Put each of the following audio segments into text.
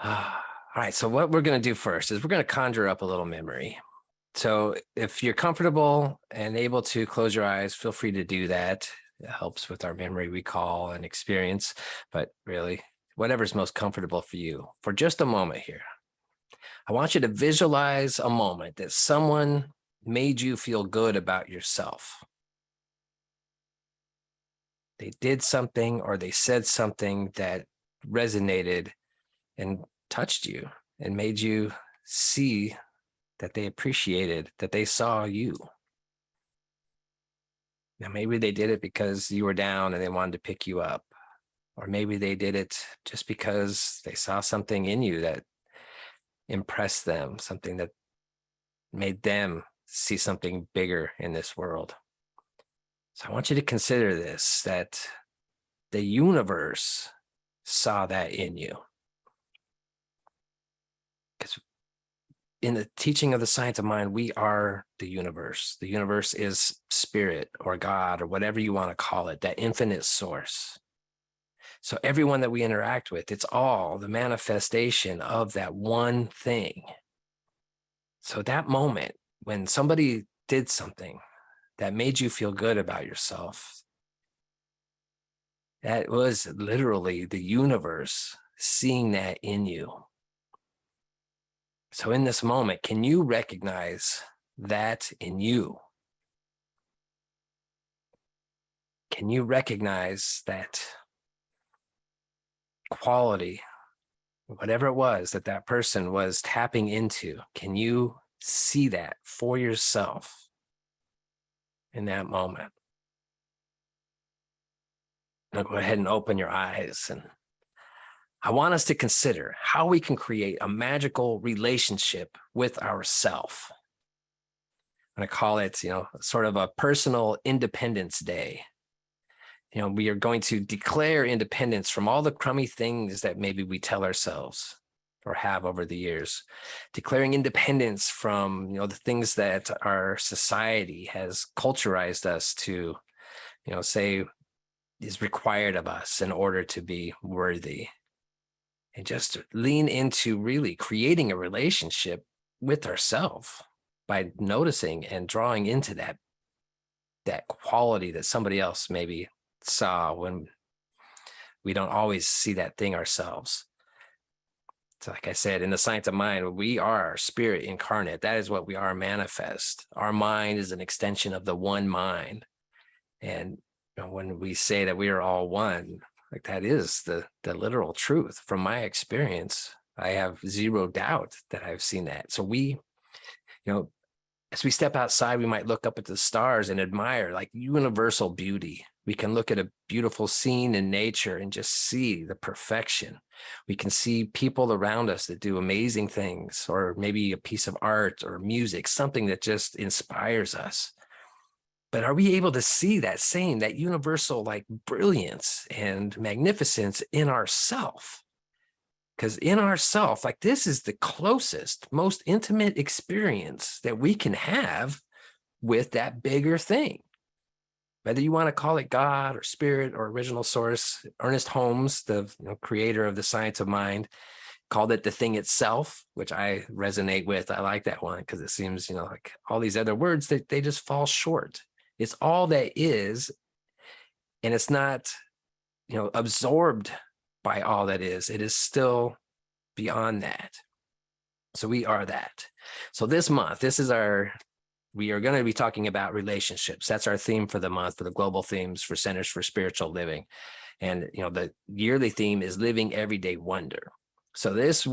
All right, so what we're going to do first is we're going to conjure up a little memory. So if you're comfortable and able to close your eyes, feel free to do that. It helps with our memory recall and experience, but really, whatever's most comfortable for you. For just a moment here, I want you to visualize a moment that someone made you feel good about yourself. They did something or they said something that resonated and touched you and made you see that they appreciated, that they saw you. Now, maybe they did it because you were down and they wanted to pick you up. Or maybe they did it just because they saw something in you that impressed them, something that made them see something bigger in this world. So I want you to consider this, that the universe saw that in you. Because in the teaching of the science of mind, we are the universe. The universe is spirit or God or whatever you want to call it, that infinite source. So everyone that we interact with, it's all the manifestation of that one thing. So that moment when somebody did something that made you feel good about yourself, that was literally the universe seeing that in you. So in this moment, can you recognize that in you? Can you recognize that quality, whatever it was that that person was tapping into? Can you see that for yourself in that moment? Now go ahead and open your eyes, and I want us to consider how we can create a magical relationship with ourself. I'm going to call it, sort of a personal independence day. We are going to declare independence from all the crummy things that maybe we tell ourselves or have over the years. Declaring independence from, the things that our society has culturized us to, say is required of us in order to be worthy. And just lean into really creating a relationship with ourselves by noticing and drawing into that quality that somebody else maybe saw when we don't always see that thing ourselves. So like I said, in the science of mind, we are spirit incarnate. That is what we are manifest. Our mind is an extension of the one mind. And when we say that we are all one, like that is the literal truth. From my experience, I have zero doubt that I've seen that. So we, as we step outside, we might look up at the stars and admire like universal beauty. We can look at a beautiful scene in nature and just see the perfection. We can see people around us that do amazing things, or maybe a piece of art or music, something that just inspires us. But are we able to see that universal like brilliance and magnificence in ourself? Because in ourself, like this is the closest, most intimate experience that we can have with that bigger thing. Whether you want to call it God or spirit or original source, Ernest Holmes, the creator of the science of mind, called it the thing itself, which I resonate with. I like that one because it seems, like all these other words that they just fall short. It's all that is, and it's not, absorbed by all that is. It is still beyond that. So we are that. So this month, we are going to be talking about relationships. That's our theme for the month, for the global themes for Centers for Spiritual Living. And, the yearly theme is living everyday wonder. So this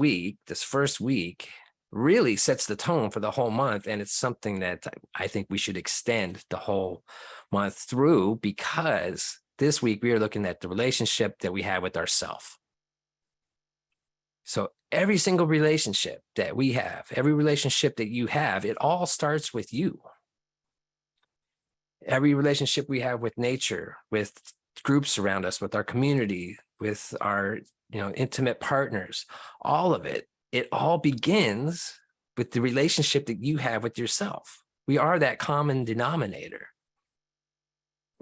first week, really sets the tone for the whole month. And it's something that I think we should extend the whole month through, because this week we are looking at the relationship that we have with ourselves. So every single relationship that we have, every relationship that you have, it all starts with you. Every relationship we have with nature, with groups around us, with our community, with our, intimate partners, all of it, it all begins with the relationship that you have with yourself. We are that common denominator.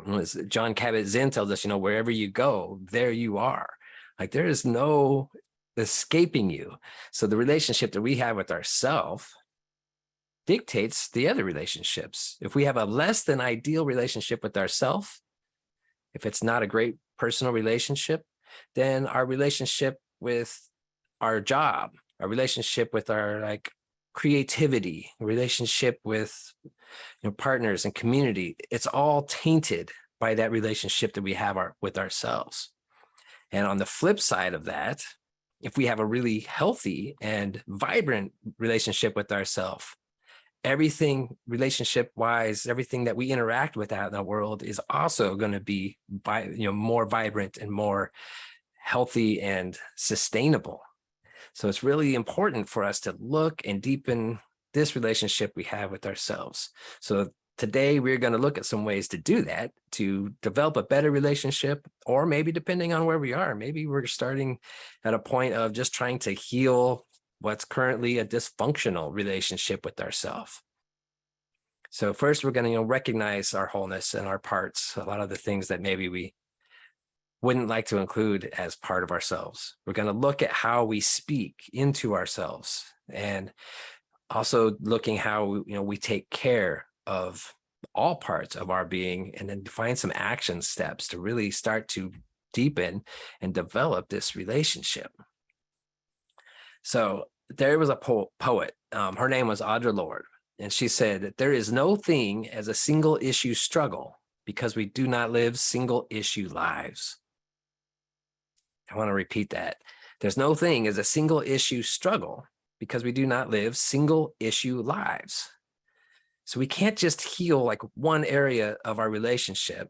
As John Kabat-Zinn tells us, wherever you go, there you are. Like there is no escaping you. So the relationship that we have with ourself dictates the other relationships. If we have a less than ideal relationship with ourself, if it's not a great personal relationship, then our relationship with our job, our relationship with our like creativity, relationship with partners and community, it's all tainted by that relationship that we have with ourselves. And on the flip side of that, if we have a really healthy and vibrant relationship with ourselves, everything relationship wise, everything that we interact with out in the world is also going to be more vibrant and more healthy and sustainable. So it's really important for us to look and deepen this relationship we have with ourselves. So today we're going to look at some ways to do that, to develop a better relationship, or maybe depending on where we are, maybe we're starting at a point of just trying to heal what's currently a dysfunctional relationship with ourselves. So first we're going to recognize our wholeness and our parts, a lot of the things that maybe we wouldn't like to include as part of ourselves. We're going to look at how we speak into ourselves, and also looking how we take care of all parts of our being, and then find some action steps to really start to deepen and develop this relationship. So there was a poet, her name was Audre Lorde, and she said that there is no thing as a single issue struggle because we do not live single issue lives. I want to repeat that. There's no thing as a single issue struggle because we do not live single issue lives. So we can't just heal like one area of our relationship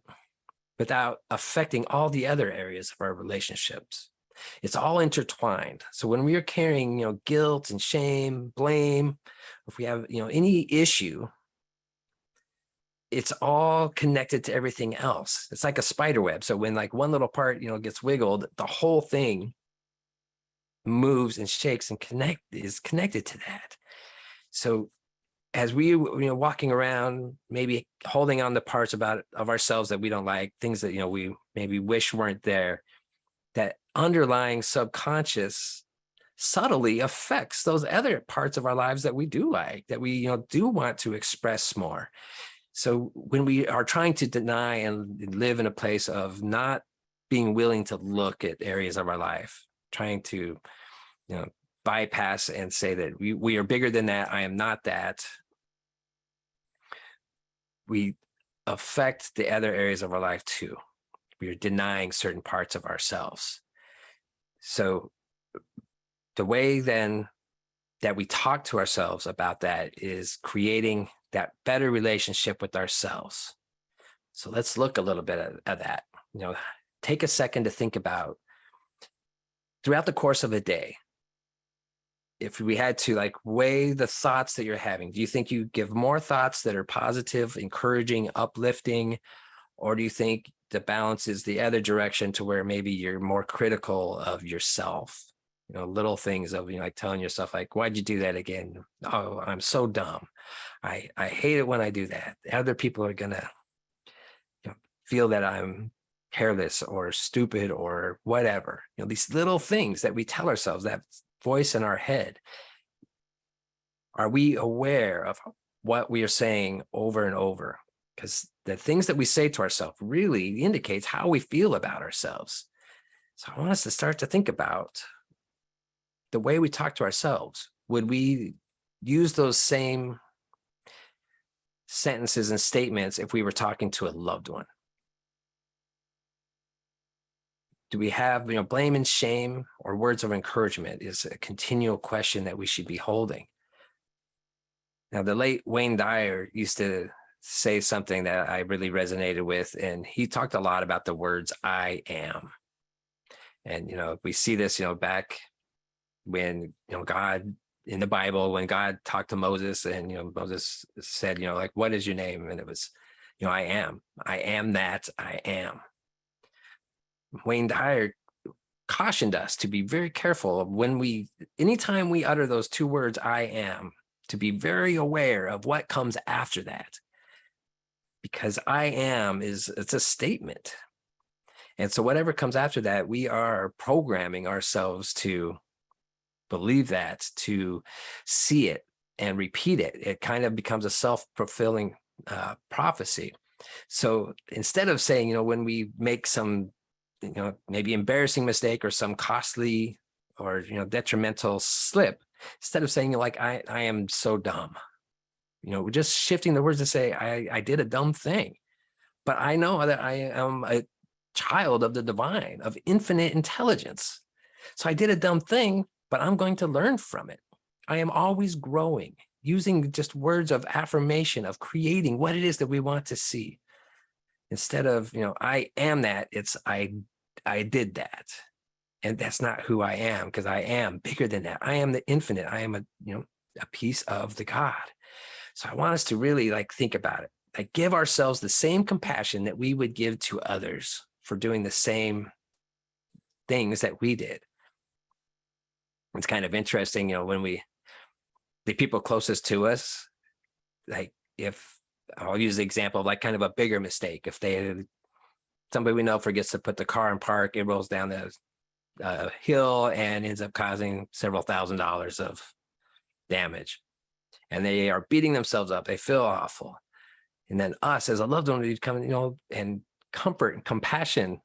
without affecting all the other areas of our relationships. It's all intertwined. So when we are carrying, guilt and shame, blame, if we have, any issue, it's all connected to everything else. It's like a spider web. So when like one little part, gets wiggled, the whole thing moves and shakes and is connected to that. So as we, walking around, maybe holding on to parts of ourselves that we don't like, things that, we maybe wish weren't there, that underlying subconscious subtly affects those other parts of our lives that we do like, that we, do want to express more. So when we are trying to deny and live in a place of not being willing to look at areas of our life, trying to, bypass and say that we are bigger than that, I am not that, we affect the other areas of our life too. We are denying certain parts of ourselves. So the way then that we talk to ourselves about that is creating that better relationship with ourselves. So let's look a little bit at that. Take a second to think about, throughout the course of a day, if we had to like weigh the thoughts that you're having, do you think you give more thoughts that are positive, encouraging, uplifting, or do you think the balance is the other direction to where maybe you're more critical of yourself? Little things of like telling yourself like, why'd you do that again? Oh, I'm so dumb. I hate it when I do that. Other people are gonna feel that I'm careless or stupid or whatever. These little things that we tell ourselves, that voice in our head. Are we aware of what we are saying over and over? Because the things that we say to ourselves really indicates how we feel about ourselves. So I want us to start to think about the way we talk to ourselves. Would we use those same sentences and statements if we were talking to a loved one? Do we have, blame and shame or words of encouragement is a continual question that we should be holding. Now, the late Wayne Dyer used to say something that I really resonated with, and he talked a lot about the words I am. And, we see this, back when, God in the Bible, when God talked to Moses and, Moses said, like, what is your name? And it was, I am that I am. Wayne Dyer cautioned us to be very careful of anytime we utter those two words, I am, to be very aware of what comes after that. Because I am it's a statement. And so whatever comes after that, we are programming ourselves to believe that, to see it and repeat it, it kind of becomes a self-fulfilling prophecy. So instead of saying, when we make some, maybe embarrassing mistake or some costly or, detrimental slip, instead of saying like, I am so dumb, we're just shifting the words to say, I did a dumb thing, but I know that I am a child of the divine, of infinite intelligence. So I did a dumb thing, but I'm going to learn from it. I am always growing, using just words of affirmation, of creating what it is that we want to see. Instead of, I am that, it's I did that. And that's not who I am, because I am bigger than that. I am the infinite. I am a piece of the God. So I want us to really think about it, like give ourselves the same compassion that we would give to others for doing the same things that we did. It's kind of interesting, when the people closest to us, like if I'll use the example of kind of a bigger mistake, if somebody we know forgets to put the car in park, it rolls down the hill and ends up causing several $1,000s of damage, and they are beating themselves up. They feel awful. And then us as a loved one, we come, and comfort and compassion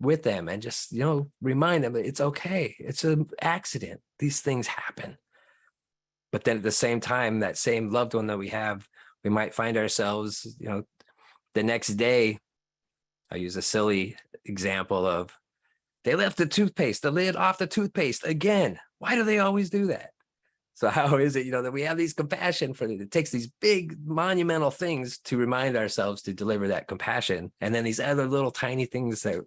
with them and just, remind them that it's okay. It's an accident. These things happen. But then at the same time, that same loved one that we have, we might find ourselves, the next day, I use a silly example of they left the lid off the toothpaste again. Why do they always do that? So how is it, that we have these compassion for it? It takes these big monumental things to remind ourselves to deliver that compassion. And then these other little tiny things that,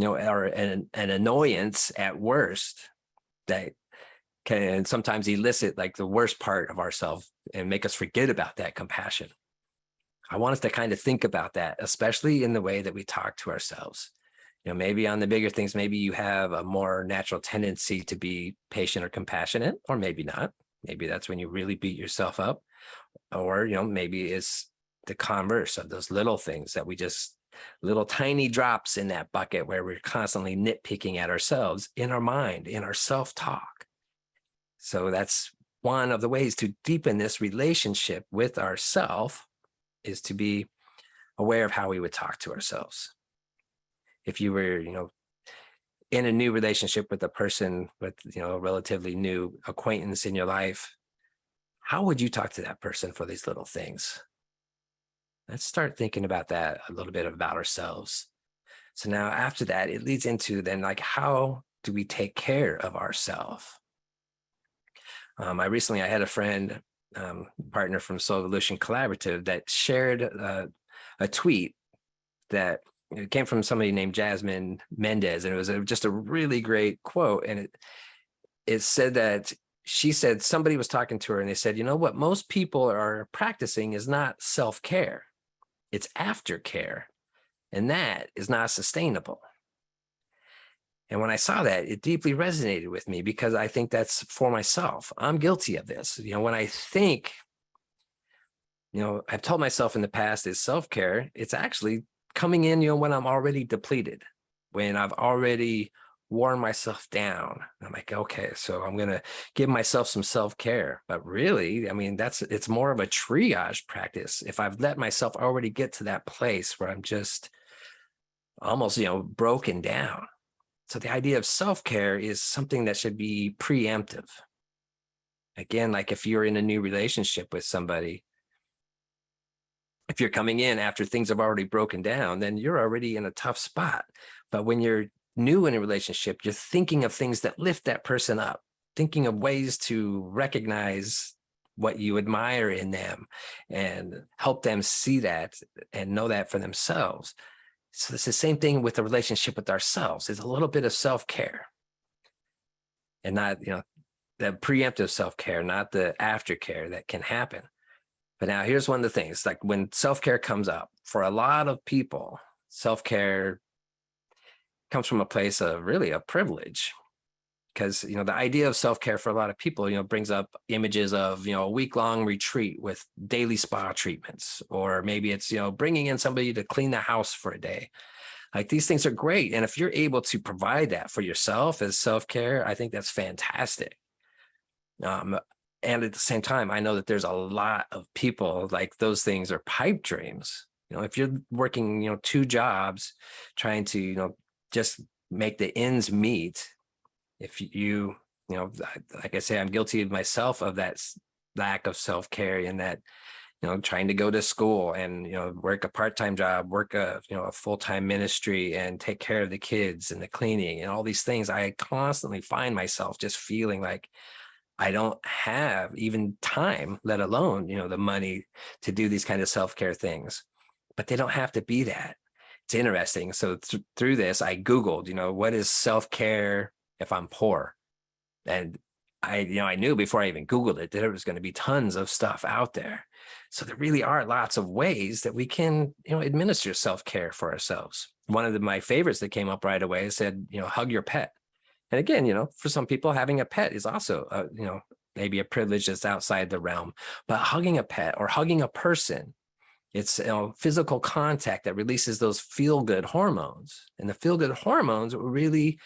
are an annoyance at worst, that can sometimes elicit the worst part of ourselves and make us forget about that compassion. I want us to kind of think about that, especially in the way that we talk to ourselves. Maybe on the bigger things, maybe you have a more natural tendency to be patient or compassionate, or maybe not. Maybe that's when you really beat yourself up, or, maybe it's the converse of those little things that we just, little tiny drops in that bucket where we're constantly nitpicking at ourselves in our mind, in our self-talk. So that's one of the ways to deepen this relationship with ourself, is to be aware of how we would talk to ourselves. If you were, in a new relationship with a person with, a relatively new acquaintance in your life, how would you talk to that person for these little things? Let's start thinking about that a little bit, about ourselves. So now after that, it leads into then how do we take care of ourselves? I had a friend, partner from Soul Evolution Collaborative, that shared a tweet that it came from somebody named Jasmine Mendez, and it was just a really great quote. And it said that she said somebody was talking to her and they said, what most people are practicing is not self-care, it's aftercare, and that is not sustainable. And when I saw that, it deeply resonated with me, because I think that's for myself. I'm guilty of this. When I think, I've told myself in the past is self-care, it's actually coming in, when I'm already depleted, when I've already worn myself down. I'm like, okay, so I'm going to give myself some self-care. But really, it's more of a triage practice. If I've let myself already get to that place where I'm just almost, broken down. So the idea of self-care is something that should be preemptive. Again, like if you're in a new relationship with somebody, if you're coming in after things have already broken down, then you're already in a tough spot. But when you're new in a relationship, you're thinking of things that lift that person up, thinking of ways to recognize what you admire in them and help them see that and know that for themselves. So it's the same thing with the relationship with ourselves. It's a little bit of self-care, and not, the preemptive self-care, not the aftercare that can happen. But now here's one of the things, like when self-care comes up, for a lot of people, self-care comes from a place of really a privilege. Because, the idea of self-care for a lot of people, brings up images of, a week-long retreat with daily spa treatments, or maybe it's, bringing in somebody to clean the house for a day. Like, these things are great. And if you're able to provide that for yourself as self-care, I think that's fantastic. And at the same time, I know that there's a lot of people like those things are pipe dreams. If you're working, 2 jobs, trying to, just make the ends meet, if like I say, I'm guilty of myself of that lack of self-care, and that, trying to go to school and, work a part-time job, work a full-time ministry, and take care of the kids and the cleaning and all these things. I constantly find myself just feeling like I don't have even time, let alone, the money to do these kind of self-care things. But they don't have to be that. It's interesting. So through this, I Googled, what is self-care if I'm poor? And I knew before I even Googled it that there was going to be tons of stuff out there. So there really are lots of ways that we can, administer self-care for ourselves. One of my favorites that came up right away said, hug your pet. And again, for some people, having a pet is also, maybe a privilege that's outside the realm. But hugging a pet or hugging a person, it's physical contact that releases those feel-good hormones. And the feel-good hormones really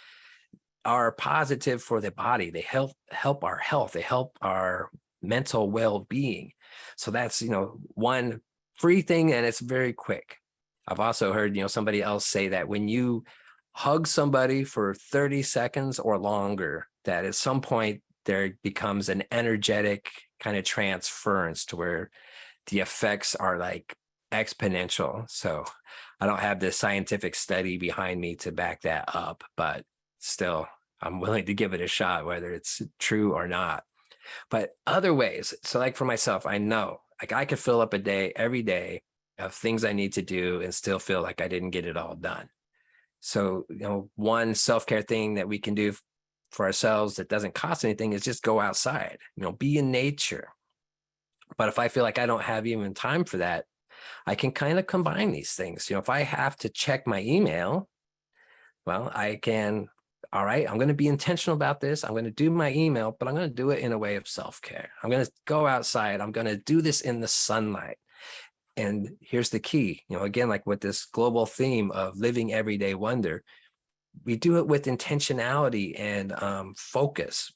are positive for the body. They help our health. They help our mental well-being. So that's, one free thing, and it's very quick. I've also heard, somebody else say that when you hug somebody for 30 seconds or longer, that at some point there becomes an energetic kind of transference to where the effects are like exponential. So I don't have the scientific study behind me to back that up, but still, I'm willing to give it a shot, whether it's true or not. But other ways, so like for myself, I know like I could fill up a day every day of things I need to do and still feel like I didn't get it all done. So, one self-care thing that we can do for ourselves that doesn't cost anything is just go outside, be in nature. But if I feel like I don't have even time for that, I can kind of combine these things. If I have to check my email, well, I can, all right, I'm going to be intentional about this. I'm going to do my email, but I'm going to do it in a way of self-care. I'm going to go outside. I'm going to do this in the sunlight. And here's the key, again, like with this global theme of living everyday wonder, we do it with intentionality and focus.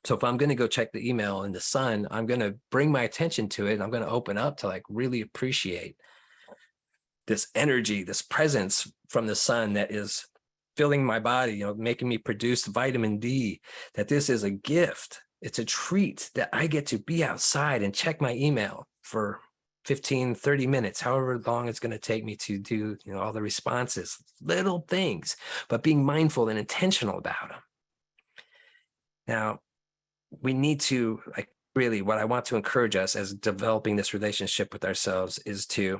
So if I'm going to go check the email in the sun, I'm going to bring my attention to it. And I'm going to open up to like really appreciate this energy, this presence from the sun that is filling my body, making me produce vitamin D, that this is a gift. It's a treat that I get to be outside and check my email for 15, 30 minutes, however long it's going to take me to do, all the responses, little things, but being mindful and intentional about them. Now, we need to, like, really what I want to encourage us as developing this relationship with ourselves is to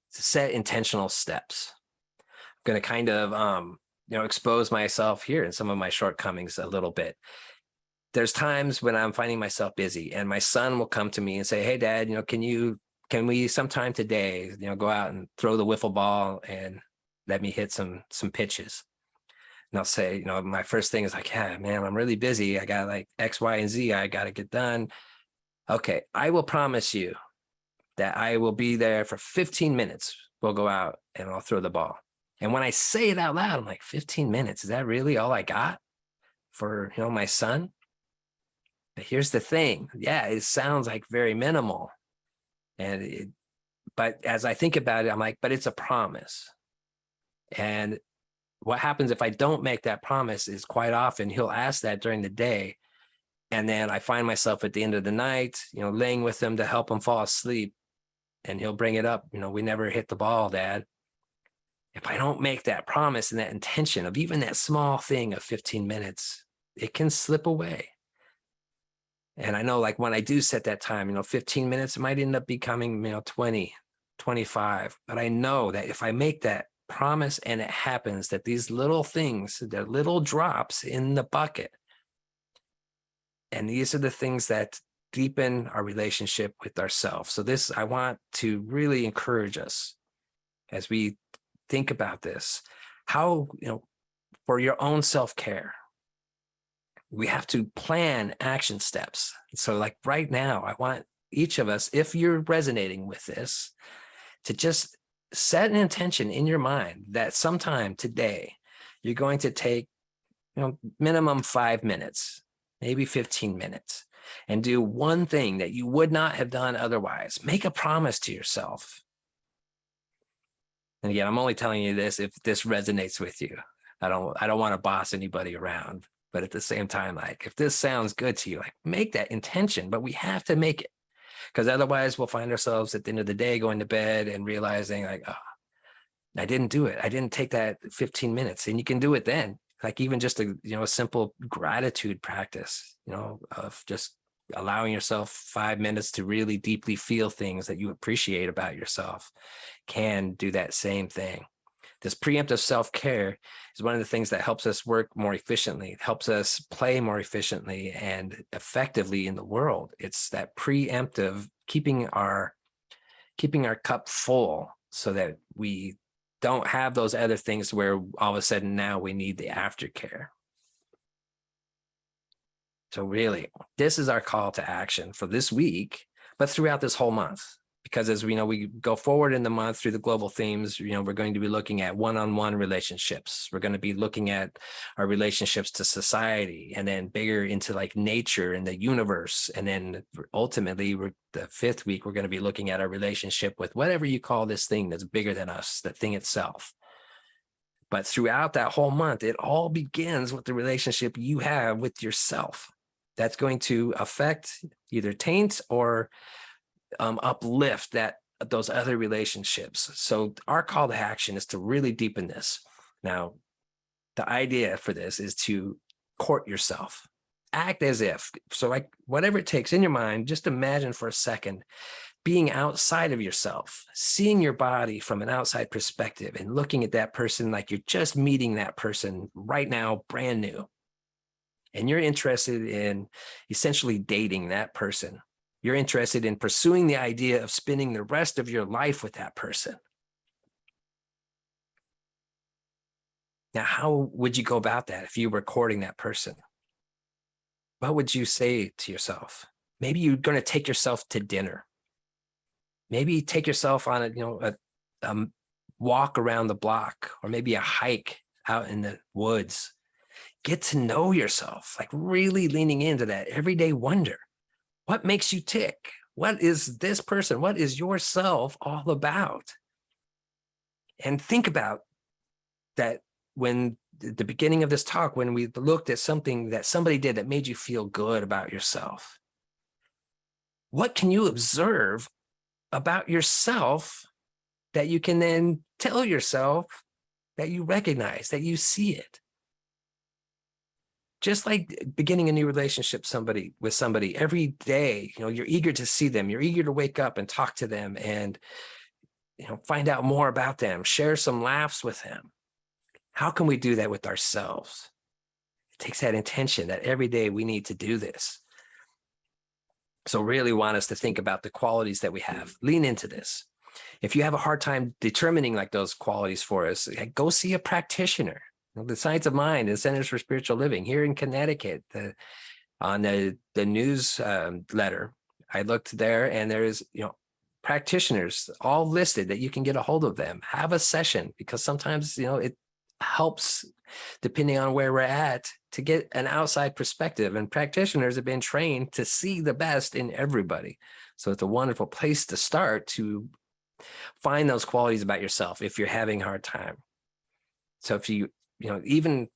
set intentional steps. I'm going to kind of, expose myself here and some of my shortcomings a little bit. There's times when I'm finding myself busy and my son will come to me and say, hey, Dad, can we sometime today, go out and throw the wiffle ball and let me hit some pitches. And I'll say, my first thing is like, yeah, man, I'm really busy. I got like X, Y, and Z I got to get done. Okay, I will promise you that I will be there for 15 minutes. We'll go out and I'll throw the ball. And when I say it out loud, I'm like, 15 minutes, is that really all I got for, my son? But here's the thing. Yeah, it sounds like very minimal. But as I think about it, I'm like, but it's a promise. And what happens if I don't make that promise is quite often he'll ask that during the day. And then I find myself at the end of the night, laying with him to help him fall asleep. And he'll bring it up, we never hit the ball, Dad. If I don't make that promise and that intention of even that small thing of 15 minutes, it can slip away. And I know like when I do set that time, 15 minutes, it might end up becoming, 20, 25. But I know that if I make that promise and it happens, that these little things, they're little drops in the bucket. And these are the things that deepen our relationship with ourselves. So this, I want to really encourage us as we think about this, how, for your own self-care, we have to plan action steps. So like right now, I want each of us, if you're resonating with this, to just set an intention in your mind that sometime today, you're going to take, minimum 5 minutes maybe 15 minutes, and do one thing that you would not have done otherwise. Make a promise to yourself. And again, I'm only telling you this if this resonates with you. I don't want to boss anybody around, but at the same time, like if this sounds good to you, like make that intention, but we have to make it, because otherwise we'll find ourselves at the end of the day going to bed and realizing like, oh, I didn't do it. I didn't take that 15 minutes. And you can do it then, like even just a simple gratitude practice, of just allowing yourself 5 minutes to really deeply feel things that you appreciate about yourself can do that same thing. This preemptive self-care is one of the things that helps us work more efficiently. It helps us play more efficiently and effectively in the world. It's that preemptive keeping our cup full so that we don't have those other things where all of a sudden now we need the aftercare. So really, this is our call to action for this week, but throughout this whole month. Because as we know, we go forward in the month through the global themes, we're going to be looking at one-on-one relationships. We're going to be looking at our relationships to society, and then bigger into like nature and the universe. And then ultimately, the fifth week, we're going to be looking at our relationship with whatever you call this thing that's bigger than us, the thing itself. But throughout that whole month, it all begins with the relationship you have with yourself. That's going to affect, either taint or uplift those other relationships. So our call to action is to really deepen this. Now, the idea for this is to court yourself. Act as if. So like whatever it takes in your mind, just imagine for a second being outside of yourself, seeing your body from an outside perspective and looking at that person like you're just meeting that person right now, brand new. And you're interested in essentially dating that person. You're interested in pursuing the idea of spending the rest of your life with that person. Now, how would you go about that if you were courting that person? What would you say to yourself? Maybe you're going to take yourself to dinner. Maybe take yourself on a walk around the block, or maybe a hike out in the woods. Get to know yourself, like really leaning into that everyday wonder. What makes you tick? What is this person? What is yourself all about? And think about that when at the beginning of this talk, when we looked at something that somebody did that made you feel good about yourself. What can you observe about yourself that you can then tell yourself that you recognize, that you see it? Just like beginning a new relationship with somebody every day, you're eager to see them. You're eager to wake up and talk to them and, find out more about them, share some laughs with them. How can we do that with ourselves? It takes that intention that every day we need to do this. So really want us to think about the qualities that we have. Lean into this. If you have a hard time determining like those qualities for us, go see a practitioner. The Science of Mind and Centers for Spiritual Living here in Connecticut, on the newsletter, I looked there and there's, practitioners all listed that you can get a hold of them. Have a session, because sometimes, it helps, depending on where we're at, to get an outside perspective. And practitioners have been trained to see the best in everybody. So it's a wonderful place to start to find those qualities about yourself if you're having a hard time. So if even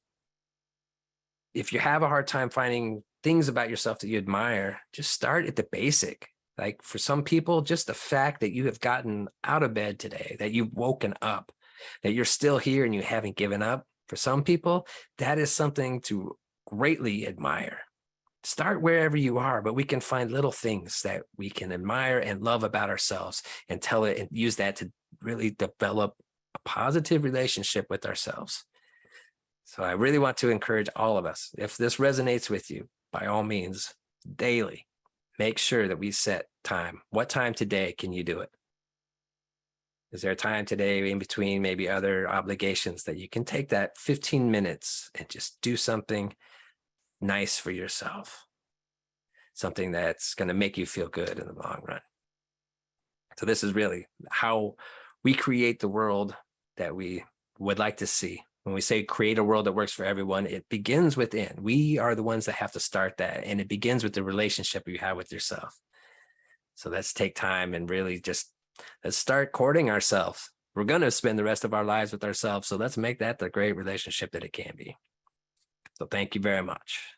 if you have a hard time finding things about yourself that you admire, just start at the basic. Like for some people, just the fact that you have gotten out of bed today, that you've woken up, that you're still here and you haven't given up. For some people, that is something to greatly admire. Start wherever you are, but we can find little things that we can admire and love about ourselves and tell it and use that to really develop a positive relationship with ourselves. So I really want to encourage all of us, if this resonates with you, by all means, daily, make sure that we set time. What time today can you do it? Is there a time today in between maybe other obligations that you can take that 15 minutes and just do something nice for yourself? Something that's going to make you feel good in the long run. So this is really how we create the world that we would like to see. When we say create a world that works for everyone, it begins within. We are the ones that have to start that. And it begins with the relationship you have with yourself. So let's take time and really just let's start courting ourselves. We're going to spend the rest of our lives with ourselves. So let's make that the great relationship that it can be. So thank you very much.